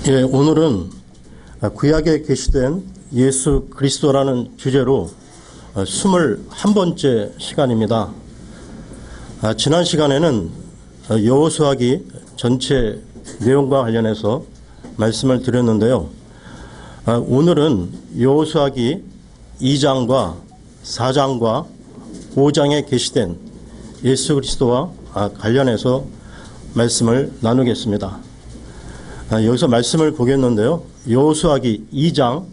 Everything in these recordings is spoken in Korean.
예, 오늘은 구약에 계시된 예수 그리스도라는 주제로 21번째 시간입니다. 지난 시간에는 여호수아기 전체 내용과 관련해서 말씀을 드렸는데요. 오늘은 여호수아기 2장과 4장과 5장에 계시된 예수 그리스도와 관련해서 말씀을 나누겠습니다. 여기서 말씀을 보겠는데요. 여호수아기 2장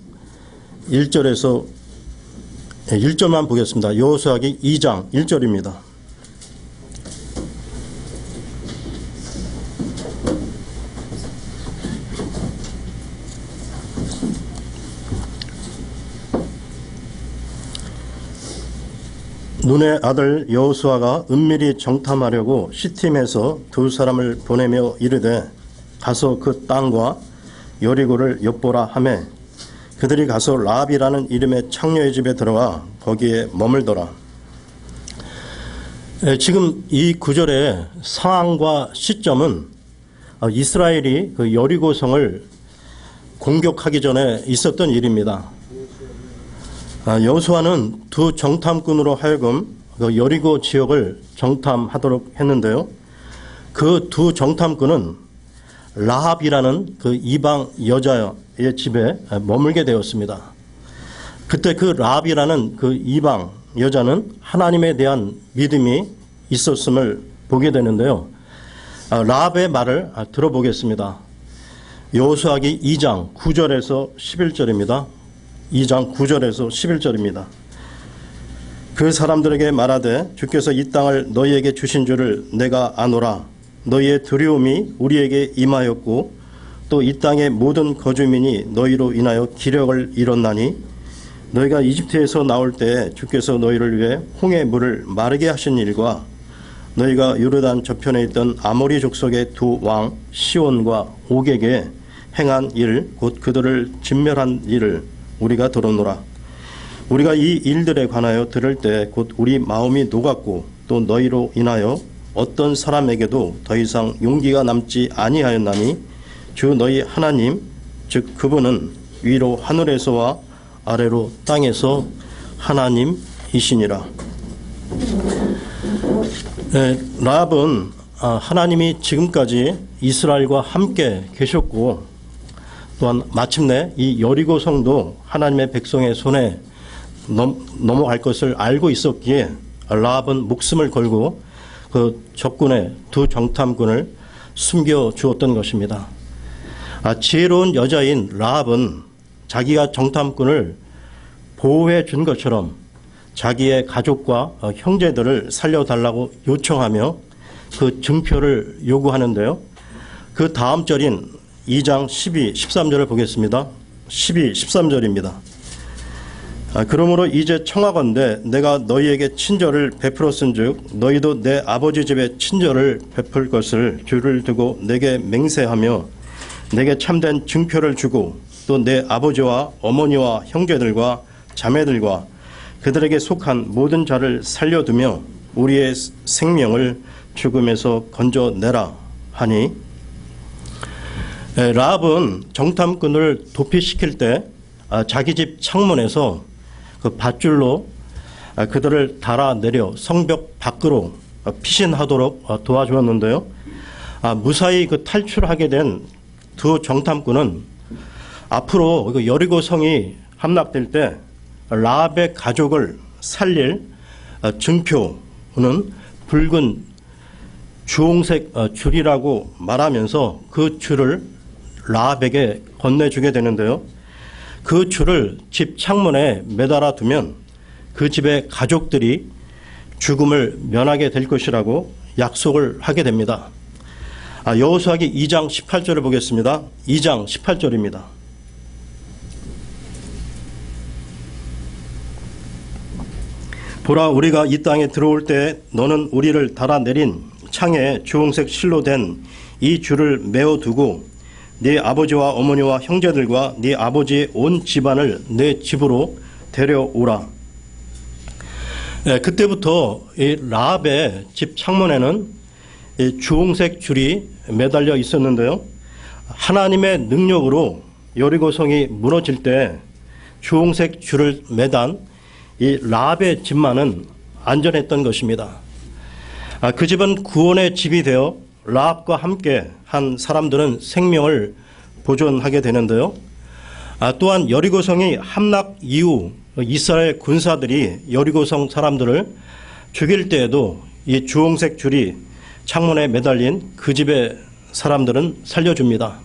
1절에서 1절만 보겠습니다. 여호수아기 2장 1절입니다. 눈의 아들 여호수아가 은밀히 정탐하려고 시팀에서 두 사람을 보내며 이르되 가서 그 땅과 여리고를 엿보라 하매 그들이 가서 라합이라는 이름의 창녀의 집에 들어가 거기에 머물더라. 지금 이 구절의 상황과 시점은 이스라엘이 그 여리고성을 공격하기 전에 있었던 일입니다. 여호수아는 두 정탐꾼으로 하여금 그 여리고 지역을 정탐하도록 했는데요. 그 두 정탐꾼은 라합이라는 그 이방 여자의 집에 머물게 되었습니다. 그때 그 라합이라는 그 이방 여자는 하나님에 대한 믿음이 있었음을 보게 되는데요. 라합의 말을 들어보겠습니다. 여호수아기 2장 9절에서 11절입니다. 2장 9절에서 11절입니다. 그 사람들에게 말하되 주께서 이 땅을 너희에게 주신 줄을 내가 아노라. 너희의 두려움이 우리에게 임하였고 또 이 땅의 모든 거주민이 너희로 인하여 기력을 잃었나니 너희가 이집트에서 나올 때 주께서 너희를 위해 홍해 물을 마르게 하신 일과 너희가 요르단 저편에 있던 아모리 족속의 두 왕 시온과 옥에게 행한 일 곧 그들을 진멸한 일을 우리가 들었노라. 우리가 이 일들에 관하여 들을 때 곧 우리 마음이 녹았고 또 너희로 인하여 어떤 사람에게도 더 이상 용기가 남지 아니하였나니 주 너희 하나님 즉 그분은 위로 하늘에서와 아래로 땅에서 하나님이시니라. 라합은 하나님이 지금까지 이스라엘과 함께 계셨고 또한 마침내 이 여리고 성도 하나님의 백성의 손에 넘어갈 것을 알고 있었기에 라합은 목숨을 걸고 그 적군의 두 정탐꾼을 숨겨주었던 것입니다. 지혜로운 여자인 라합은 자기가 정탐꾼을 보호해 준 것처럼 자기의 가족과 형제들을 살려달라고 요청하며 그 증표를 요구하는데요. 그 다음 절인 2장 12, 13절을 보겠습니다. 12, 13절입니다. 그러므로 이제 청하건대 내가 너희에게 친절을 베풀었은즉 너희도 내 아버지 집에 친절을 베풀 것을 주를 두고 내게 맹세하며 내게 참된 증표를 주고 또 내 아버지와 어머니와 형제들과 자매들과 그들에게 속한 모든 자를 살려두며 우리의 생명을 죽음에서 건져내라 하니 라합은 정탐꾼을 도피시킬 때 자기 집 창문에서 그 밧줄로 그들을 달아내려 성벽 밖으로 피신하도록 도와주었는데요. 무사히 그 탈출하게 된 두 정탐꾼은 앞으로 여리고 성이 함락될 때 라합의 가족을 살릴 증표는 붉은 주홍색 줄이라고 말하면서 그 줄을 라합에게 건네주게 되는데요. 그 줄을 집 창문에 매달아 두면 그 집의 가족들이 죽음을 면하게 될 것이라고 약속을 하게 됩니다. 여호수아기 2장 18절을 보겠습니다. 2장 18절입니다. 보라 우리가 이 땅에 들어올 때 너는 우리를 달아내린 창에 주홍색 실로 된 이 줄을 메어두고 네 아버지와 어머니와 형제들과 네 아버지의 온 집안을 내 집으로 데려오라. 그때부터 이 라합의 집 창문에는 이 주홍색 줄이 매달려 있었는데요. 하나님의 능력으로 여리고성이 무너질 때 주홍색 줄을 매단 이 라합의 집만은 안전했던 것입니다. 그 집은 구원의 집이 되어 라합과 함께 한 사람들은 생명을 보존하게 되는데요. 또한 여리고성이 함락 이후 이스라엘 군사들이 여리고성 사람들을 죽일 때에도 이 주홍색 줄이 창문에 매달린 그 집의 사람들은 살려줍니다.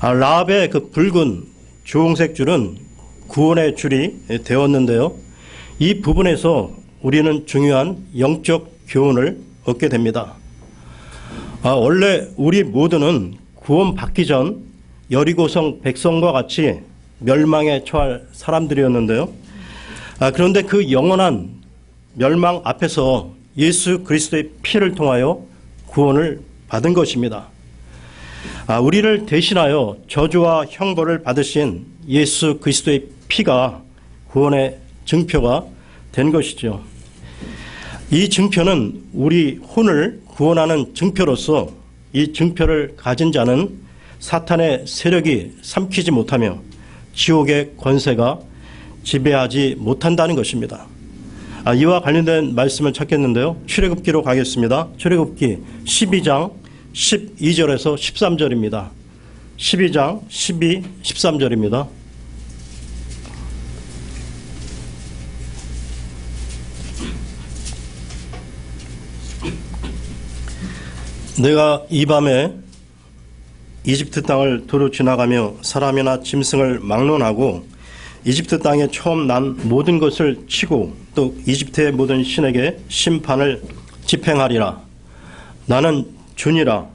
라합의 그 붉은 주홍색 줄은 구원의 줄이 되었는데요. 이 부분에서 우리는 중요한 영적 교훈을 얻게 됩니다. 원래 우리 모두는 구원받기 전 여리고성 백성과 같이 멸망에 처할 사람들이었는데요. 그런데 그 영원한 멸망 앞에서 예수 그리스도의 피를 통하여 구원을 받은 것입니다. 우리를 대신하여 저주와 형벌을 받으신 예수 그리스도의 피가 구원의 증표가 된 것이죠. 이 증표는 우리 혼을 구원하는 증표로서 이 증표를 가진 자는 사탄의 세력이 삼키지 못하며 지옥의 권세가 지배하지 못한다는 것입니다. 이와 관련된 말씀을 찾겠는데요. 출애굽기로 가겠습니다. 출애굽기 12장 12절에서 13절입니다. 12장 12, 13절입니다. 내가 이 밤에 이집트 땅을 두루 지나가며 사람이나 짐승을 막론하고 이집트 땅에 처음 난 모든 것을 치고 또 이집트의 모든 신에게 심판을 집행하리라. 나는 주니라.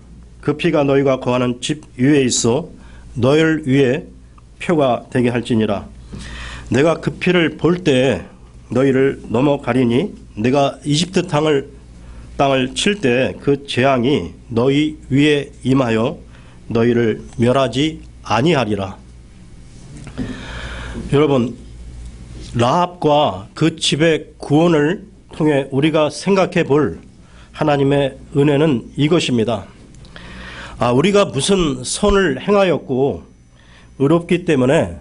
그 피가 너희가 거하는 집 위에 있어 너희를 위해 표가 되게 할지니라. 내가 그 피를 볼 때에 너희를 넘어가리니 내가 이집트 땅을 칠 때 그 재앙이 너희 위에 임하여 너희를 멸하지 아니하리라. 여러분, 라합과 그 집의 구원을 통해 우리가 생각해 볼 하나님의 은혜는 이것입니다. 우리가 무슨 선을 행하였고 의롭기 때문에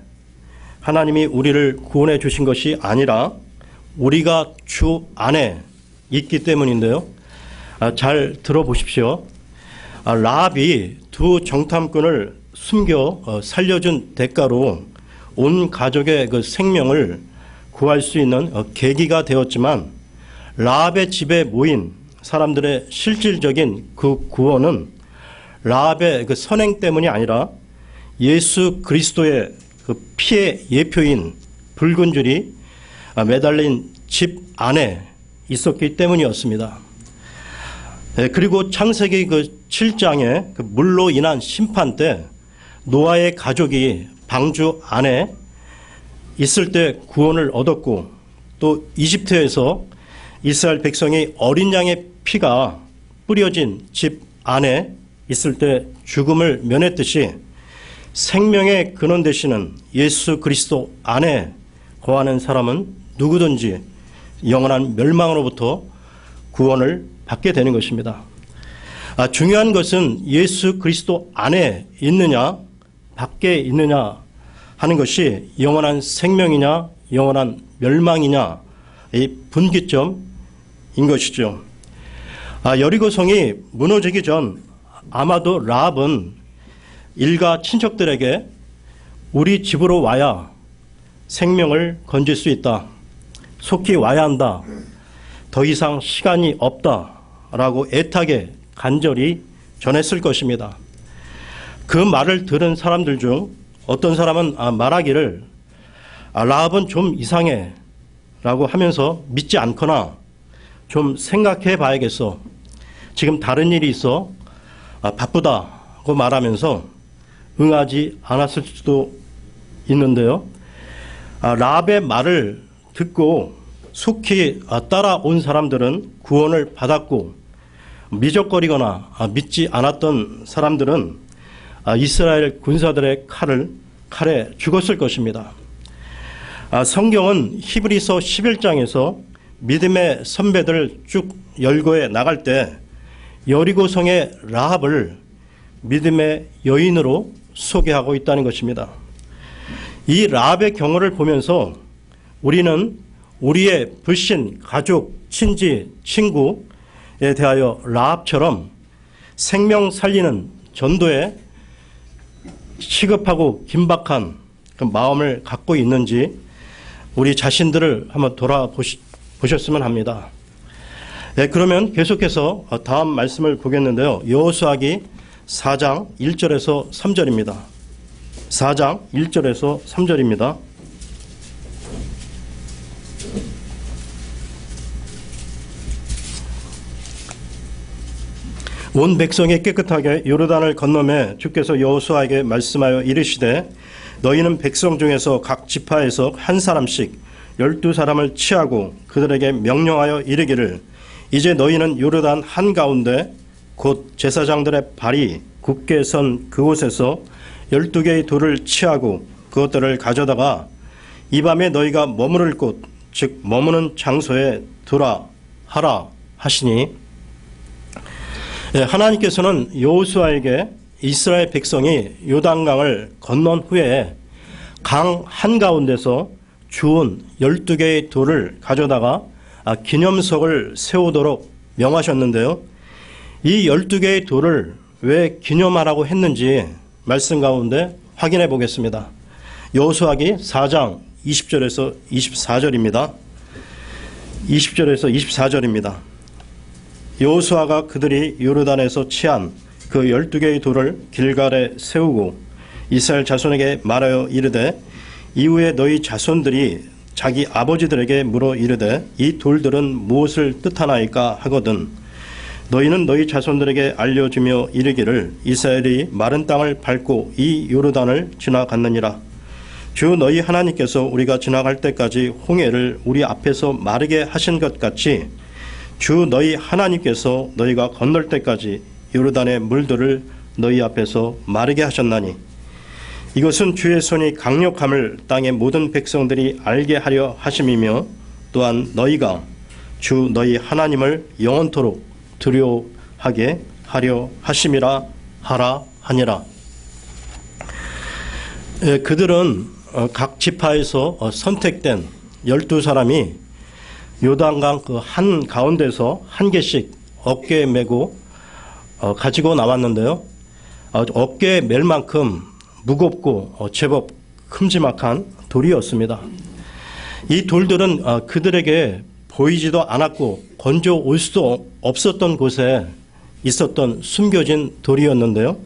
하나님이 우리를 구원해 주신 것이 아니라 우리가 주 안에 있기 때문인데요. 잘 들어보십시오. 라합이 두 정탐꾼을 숨겨 살려준 대가로 온 가족의 그 생명을 구할 수 있는 계기가 되었지만 라합의 집에 모인 사람들의 실질적인 그 구원은 라합의 그 선행 때문이 아니라 예수 그리스도의 그 피의 예표인 붉은 줄이 매달린 집 안에 있었기 때문이었습니다. 그리고 창세기 그 7장에 그 물로 인한 심판 때 노아의 가족이 방주 안에 있을 때 구원을 얻었고 또 이집트에서 이스라엘 백성이 어린 양의 피가 뿌려진 집 안에 있을 때 죽음을 면했듯이 생명의 근원 되시는 예수 그리스도 안에 거하는 사람은 누구든지 영원한 멸망으로부터 구원을 받게 되는 것입니다. 중요한 것은 예수 그리스도 안에 있느냐 밖에 있느냐 하는 것이 영원한 생명이냐 영원한 멸망이냐 이 분기점인 것이죠. 여리고성이 무너지기 전 아마도 라합은 일가 친척들에게 우리 집으로 와야 생명을 건질 수 있다. 속히 와야 한다. 더 이상 시간이 없다라고 애타게 간절히 전했을 것입니다. 그 말을 들은 사람들 중 어떤 사람은 말하기를 라합은 좀 이상해 라고 하면서 믿지 않거나 좀 생각해 봐야겠어. 지금 다른 일이 있어 바쁘다고 말하면서 응하지 않았을 수도 있는데요. 라합의 말을 듣고 속히 따라온 사람들은 구원을 받았고 미적거리거나 믿지 않았던 사람들은 이스라엘 군사들의 칼에 죽었을 것입니다. 성경은 히브리서 11장에서 믿음의 선배들 쭉 열거해 나갈 때 여리고성의 라합을 믿음의 여인으로 소개하고 있다는 것입니다. 이 라합의 경우를 보면서 우리는 우리의 불신, 가족, 친지, 친구에 대하여 라합처럼 생명 살리는 전도에 시급하고 긴박한 그 마음을 갖고 있는지 우리 자신들을 한번 돌아보셨으면 합니다. 네, 그러면 계속해서 다음 말씀을 보겠는데요. 여호수아기 4장 1절에서 3절입니다. 4장 1절에서 3절입니다. 온 백성이 깨끗하게 요르단을 건너매 주께서 여호수아에게 말씀하여 이르시되 너희는 백성 중에서 각 지파에서 한 사람씩 12사람을 취하고 그들에게 명령하여 이르기를 이제 너희는 요르단 한가운데 곧 제사장들의 발이 굳게 선 그곳에서 12개의 돌을 취하고 그것들을 가져다가 이 밤에 너희가 머무를 곳 즉 머무는 장소에 두라 하라 하시니 하나님께서는 여호수아에게 이스라엘 백성이 요단강을 건넌 후에 강 한가운데서 주운 12개의 돌을 가져다가 기념석을 세우도록 명하셨는데요. 이 12개의 돌을 왜 기념하라고 했는지 말씀 가운데 확인해 보겠습니다. 여호수아기 4장 20절에서 24절입니다. 20절에서 24절입니다. 여호수아가 그들이 요르단에서 취한 그 12개의 돌을 길갈에 세우고 이스라엘 자손에게 말하여 이르되 이후에 너희 자손들이 자기 아버지들에게 물어 이르되 이 돌들은 무엇을 뜻하나이까 하거든 너희는 너희 자손들에게 알려주며 이르기를 이스라엘이 마른 땅을 밟고 이 요르단을 지나갔느니라. 주 너희 하나님께서 우리가 지나갈 때까지 홍해를 우리 앞에서 마르게 하신 것 같이 주 너희 하나님께서 너희가 건널 때까지 요르단의 물들을 너희 앞에서 마르게 하셨나니 이것은 주의 손이 강력함을 땅의 모든 백성들이 알게 하려 하심이며 또한 너희가 주 너희 하나님을 영원토록 두려워하게 하려 하심이라 하라 하니라. 그들은 각 지파에서 선택된 12사람이 요단강 그 한 가운데서 한 개씩 어깨에 메고 가지고 나왔는데요. 어깨에 멜 만큼 무겁고 제법 큼지막한 돌이었습니다. 이 돌들은 그들에게 보이지도 않았고 건져 올 수도 없었던 곳에 있었던 숨겨진 돌이었는데요.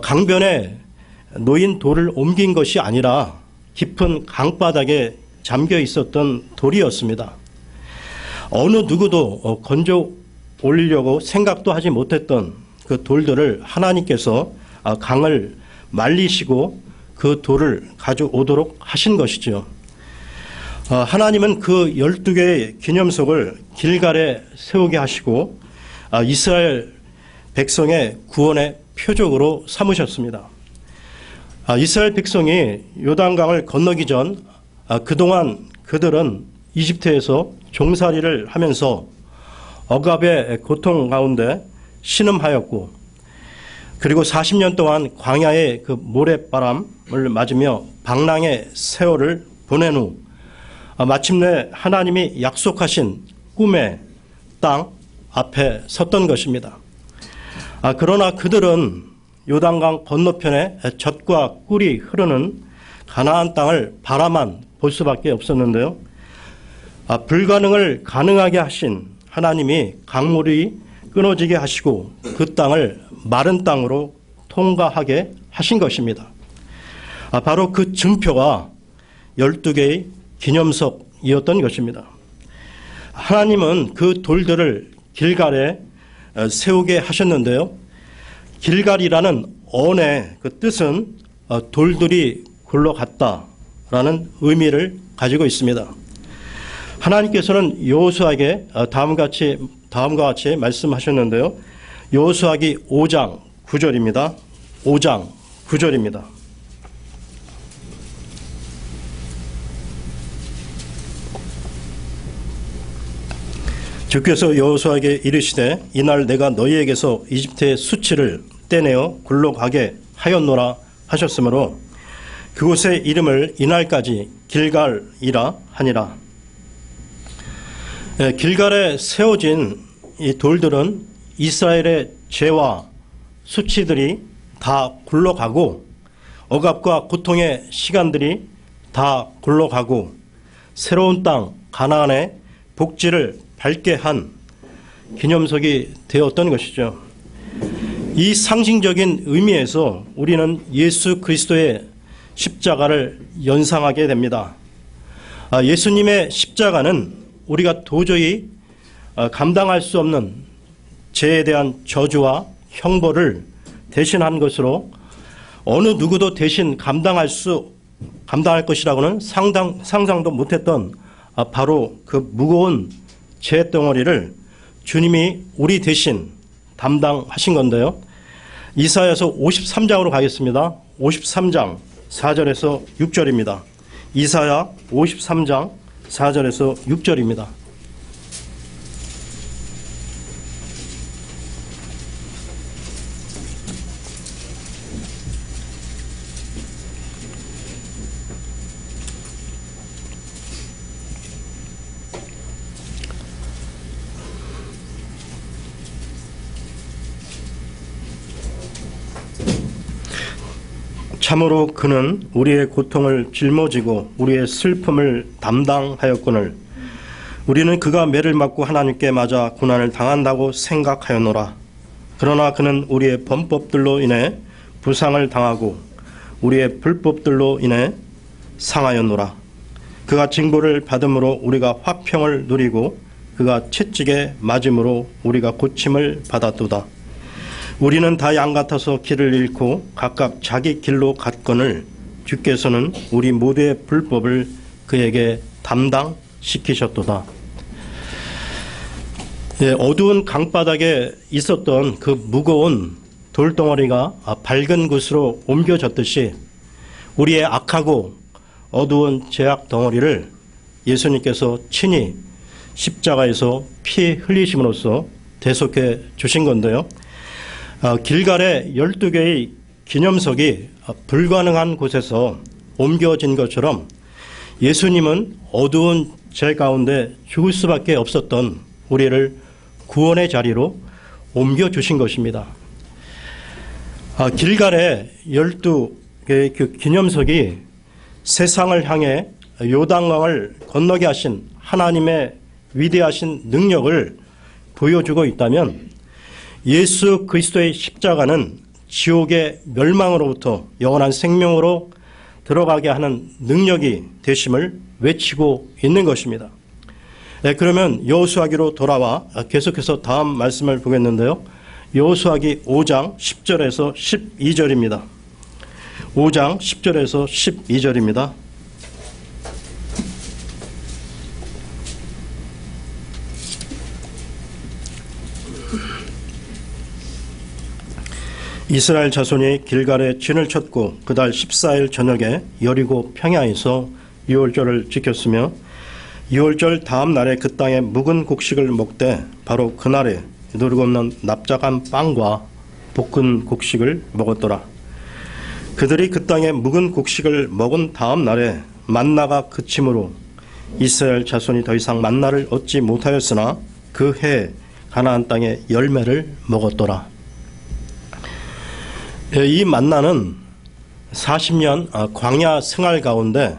강변에 놓인 돌을 옮긴 것이 아니라 깊은 강바닥에 잠겨 있었던 돌이었습니다. 어느 누구도 건져 올리려고 생각도 하지 못했던 그 돌들을 하나님께서 강을 말리시고 그 돌을 가져오도록 하신 것이죠. 하나님은 그 12개의 기념석을 길갈에 세우게 하시고 이스라엘 백성의 구원의 표적으로 삼으셨습니다. 이스라엘 백성이 요단강을 건너기 전 그동안 그들은 이집트에서 종살이를 하면서 억압의 고통 가운데 신음하였고 그리고 40년 동안 광야의 그 모래바람을 맞으며 방랑의 세월을 보낸 후 마침내 하나님이 약속하신 꿈의 땅 앞에 섰던 것입니다. 그러나 그들은 요단강 건너편에 젖과 꿀이 흐르는 가나안 땅을 바라만 볼 수밖에 없었는데요. 불가능을 가능하게 하신 하나님이 강물이 끊어지게 하시고 그 땅을 마른 땅으로 통과하게 하신 것입니다. 바로 그 증표가 12개의 기념석이었던 것입니다. 하나님은 그 돌들을 길갈에 세우게 하셨는데요. 길갈이라는 언의 그 뜻은 돌들이 굴러갔다라는 의미를 가지고 있습니다. 하나님께서는 여호수아에게 다음과 같이 말씀하셨는데요. 여호수아기 5장 9절입니다. 5장 9절입니다. 주께서 여호수아에게 이르시되 이날 내가 너희에게서 이집트의 수치를 떼내어 굴러 가게 하였노라 하셨으므로 그곳의 이름을 이날까지 길갈이라 하니라. 길갈에 세워진 이 돌들은 이스라엘의 죄와 수치들이 다 굴러가고 억압과 고통의 시간들이 다 굴러가고 새로운 땅 가나안의 복지를 밟게 한 기념석이 되었던 것이죠. 이 상징적인 의미에서 우리는 예수 그리스도의 십자가를 연상하게 됩니다. 예수님의 십자가는 우리가 도저히 감당할 수 없는 죄에 대한 저주와 형벌을 대신한 것으로 어느 누구도 대신 감당할 것이라고는 상상도 못했던 바로 그 무거운 죄 덩어리를 주님이 우리 대신 담당하신 건데요. 이사야서 53장으로 가겠습니다. 53장 4절에서 6절입니다. 이사야 53장 4절에서 6절입니다. 참으로 그는 우리의 고통을 짊어지고 우리의 슬픔을 담당하였거늘 우리는 그가 매를 맞고 하나님께 맞아 고난을 당한다고 생각하였노라. 그러나 그는 우리의 범법들로 인해 부상을 당하고 우리의 불법들로 인해 상하였노라. 그가 징벌을 받음으로 우리가 화평을 누리고 그가 채찍에 맞음으로 우리가 고침을 받았도다. 우리는 다 양 같아서 길을 잃고 각각 자기 길로 갔거늘 주께서는 우리 모두의 불법을 그에게 담당시키셨도다. 어두운 강바닥에 있었던 그 무거운 돌덩어리가 밝은 곳으로 옮겨졌듯이 우리의 악하고 어두운 죄악 덩어리를 예수님께서 친히 십자가에서 피 흘리심으로써 대속해 주신 건데요. 길갈의 12개의 기념석이 불가능한 곳에서 옮겨진 것처럼 예수님은 어두운 죄 가운데 죽을 수밖에 없었던 우리를 구원의 자리로 옮겨주신 것입니다. 길갈의 12개의 그 기념석이 세상을 향해 요단강을 건너게 하신 하나님의 위대하신 능력을 보여주고 있다면 예수 그리스도의 십자가는 지옥의 멸망으로부터 영원한 생명으로 들어가게 하는 능력이 되심을 외치고 있는 것입니다. 그러면 여호수아기로 돌아와 계속해서 다음 말씀을 보겠는데요. 여호수아기 5장 10절에서 12절입니다. 5장 10절에서 12절입니다. 이스라엘 자손이 길갈에 진을 쳤고 그달 14일 저녁에 여리고 평야에서 유월절을 지켰으며 유월절 다음 날에 그 땅에 묵은 곡식을 먹되 바로 그날에 누르고 없는 납작한 빵과 볶은 곡식을 먹었더라. 그들이 그 땅에 묵은 곡식을 먹은 다음 날에 만나가 그침으로 이스라엘 자손이 더 이상 만나를 얻지 못하였으나 그 해 가나안 땅의 열매를 먹었더라. 이 만나는 40년 광야 생활 가운데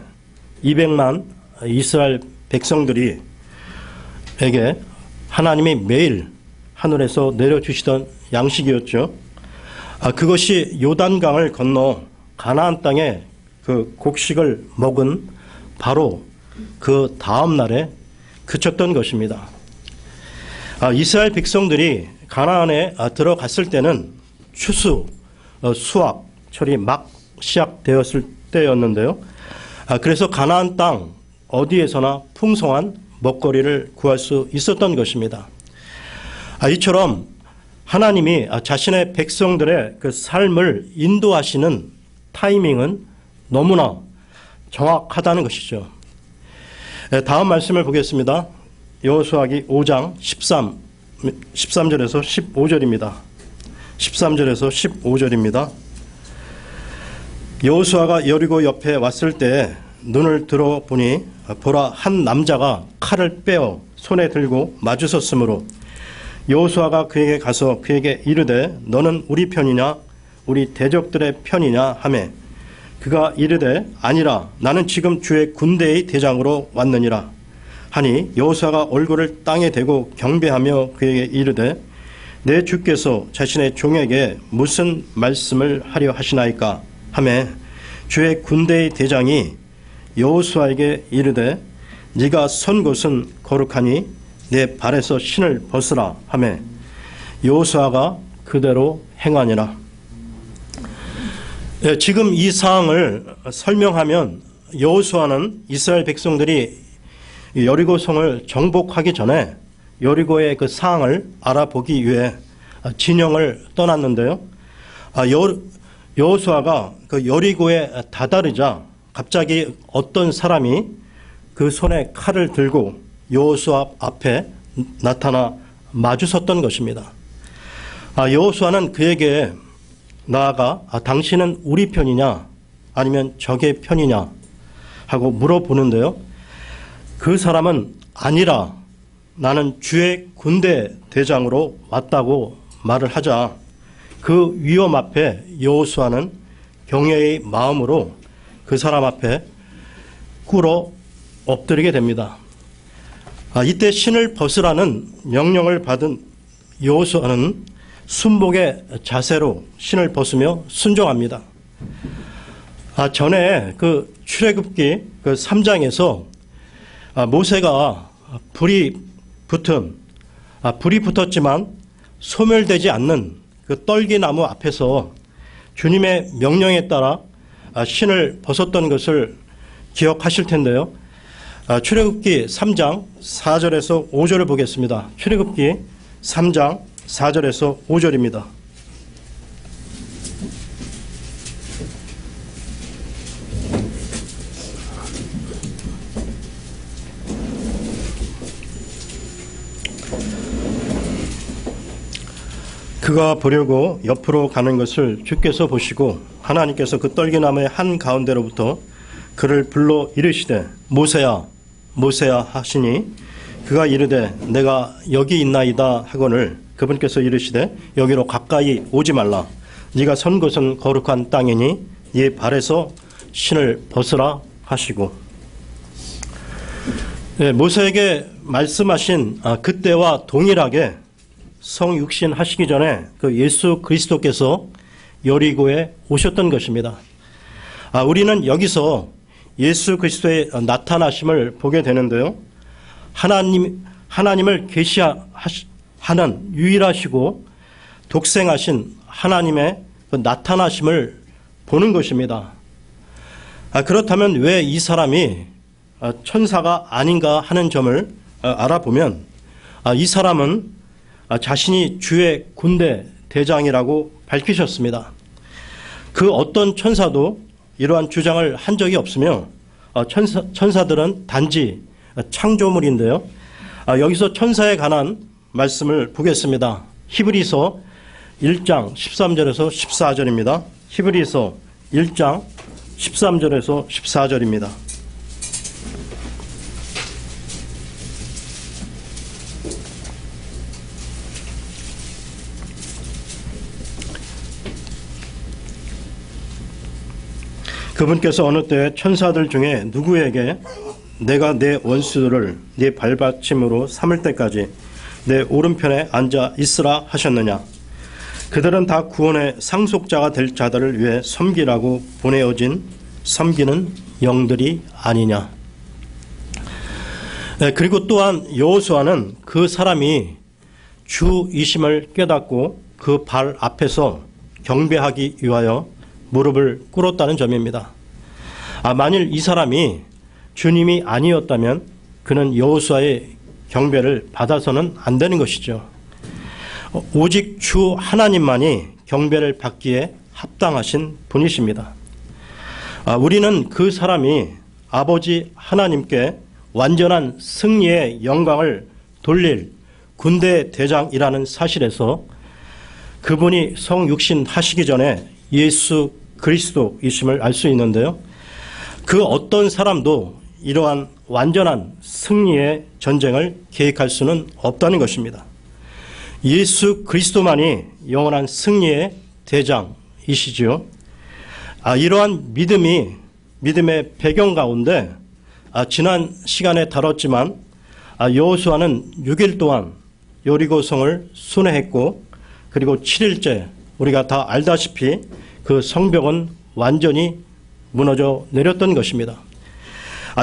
200만 이스라엘 백성들이 에게 하나님이 매일 하늘에서 내려주시던 양식이었죠. 그것이 요단강을 건너 가나안 땅에 그 곡식을 먹은 바로 그 다음 날에 그쳤던 것입니다. 이스라엘 백성들이 가나안에 들어갔을 때는 수확철이 막 시작되었을 때였는데요. 그래서 가나안 땅 어디에서나 풍성한 먹거리를 구할 수 있었던 것입니다. 이처럼 하나님이 자신의 백성들의 그 삶을 인도하시는 타이밍은 너무나 정확하다는 것이죠. 다음 말씀을 보겠습니다. 여호수아기 5장 13절에서 15절입니다. 13절에서 15절입니다. 여호수아가 여리고 옆에 왔을 때 눈을 들어보니 보라, 한 남자가 칼을 빼어 손에 들고 마주섰으므로 여호수아가 그에게 가서 그에게 이르되 너는 우리 편이냐 우리 대적들의 편이냐 하매 그가 이르되 아니라 나는 지금 주의 군대의 대장으로 왔느니라 하니 여호수아가 얼굴을 땅에 대고 경배하며 그에게 이르되 내 주께서 자신의 종에게 무슨 말씀을 하려 하시나이까 하매 주의 군대의 대장이 여호수아에게 이르되 네가 선 곳은 거룩하니 내 발에서 신을 벗으라 하매 여호수아가 그대로 행하니라. 지금 이 사항을 설명하면 여호수아는 이스라엘 백성들이 여리고성을 정복하기 전에 여리고의 그 상황을 알아보기 위해 진영을 떠났는데요. 여호수아가 그 여리고에 다다르자 갑자기 어떤 사람이 그 손에 칼을 들고 여호수아 앞에 나타나 마주섰던 것입니다. 여호수아는 그에게 나아가 당신은 우리 편이냐 아니면 적의 편이냐 하고 물어보는데요. 그 사람은 아니라 나는 주의 군대 대장으로 왔다고 말을 하자 그 위험 앞에 여호수아는 경외의 마음으로 그 사람 앞에 꿇어 엎드리게 됩니다. 이때 신을 벗으라는 명령을 받은 여호수아는 순복의 자세로 신을 벗으며 순종합니다. 전에 그 출애굽기 그 3장에서 모세가 불이 붙었지만 소멸되지 않는 그 떨기나무 앞에서 주님의 명령에 따라 신을 벗었던 것을 기억하실 텐데요. 출애굽기 3장 4절에서 5절을 보겠습니다. 출애굽기 3장 4절에서 5절입니다. 그가 보려고 옆으로 가는 것을 주께서 보시고 하나님께서 그 떨기나무의 한 가운데로부터 그를 불러 이르시되 모세야 모세야 하시니 그가 이르되 내가 여기 있나이다 하거늘 그분께서 이르시되 여기로 가까이 오지 말라 네가 선 곳은 거룩한 땅이니 네 발에서 신을 벗으라 하시고 모세에게 말씀하신 그때와 동일하게 성육신 하시기 전에 그 예수 그리스도께서 여리고에 오셨던 것입니다. 우리는 여기서 예수 그리스도의 나타나심을 보게 되는데요. 하나님을 계시하는 유일하시고 독생하신 하나님의 그 나타나심을 보는 것입니다. 그렇다면 왜 이 사람이 천사가 아닌가 하는 점을 알아보면 이 사람은 자신이 주의 군대 대장이라고 밝히셨습니다. 그 어떤 천사도 이러한 주장을 한 적이 없으며 천사들은 단지 창조물인데요. 여기서 천사에 관한 말씀을 보겠습니다. 히브리서 1장 13절에서 14절입니다. 히브리서 1장 13절에서 14절입니다. 그분께서 어느 때 천사들 중에 누구에게 내가 내 원수들을 네 발받침으로 삼을 때까지 내 오른편에 앉아 있으라 하셨느냐. 그들은 다 구원의 상속자가 될 자들을 위해 섬기라고 보내어진 섬기는 영들이 아니냐. 그리고 또한 여호수아는 그 사람이 주이심을 깨닫고 그 발 앞에서 경배하기 위하여 무릎을 꿇었다는 점입니다. 만일 이 사람이 주님이 아니었다면 그는 여호수아의 경배를 받아서는 안 되는 것이죠. 오직 주 하나님만이 경배를 받기에 합당하신 분이십니다. 우리는 그 사람이 아버지 하나님께 완전한 승리의 영광을 돌릴 군대 대장이라는 사실에서 그분이 성육신 하시기 전에 예수 그리스도이심을 알 수 있는데요. 그 어떤 사람도 이러한 완전한 승리의 전쟁을 계획할 수는 없다는 것입니다. 예수 그리스도만이 영원한 승리의 대장이시지요. 이러한 믿음의 배경 가운데 지난 시간에 다뤘지만 여호수아는 6일 동안 여리고성을 순회했고, 그리고 7일째 우리가 다 알다시피 그 성벽은 완전히 무너져 내렸던 것입니다.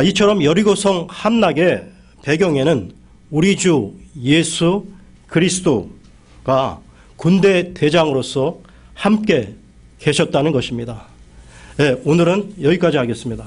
이처럼 여리고성 함락의 배경에는 우리 주 예수 그리스도가 군대 대장으로서 함께 계셨다는 것입니다. 네, 오늘은 여기까지 하겠습니다.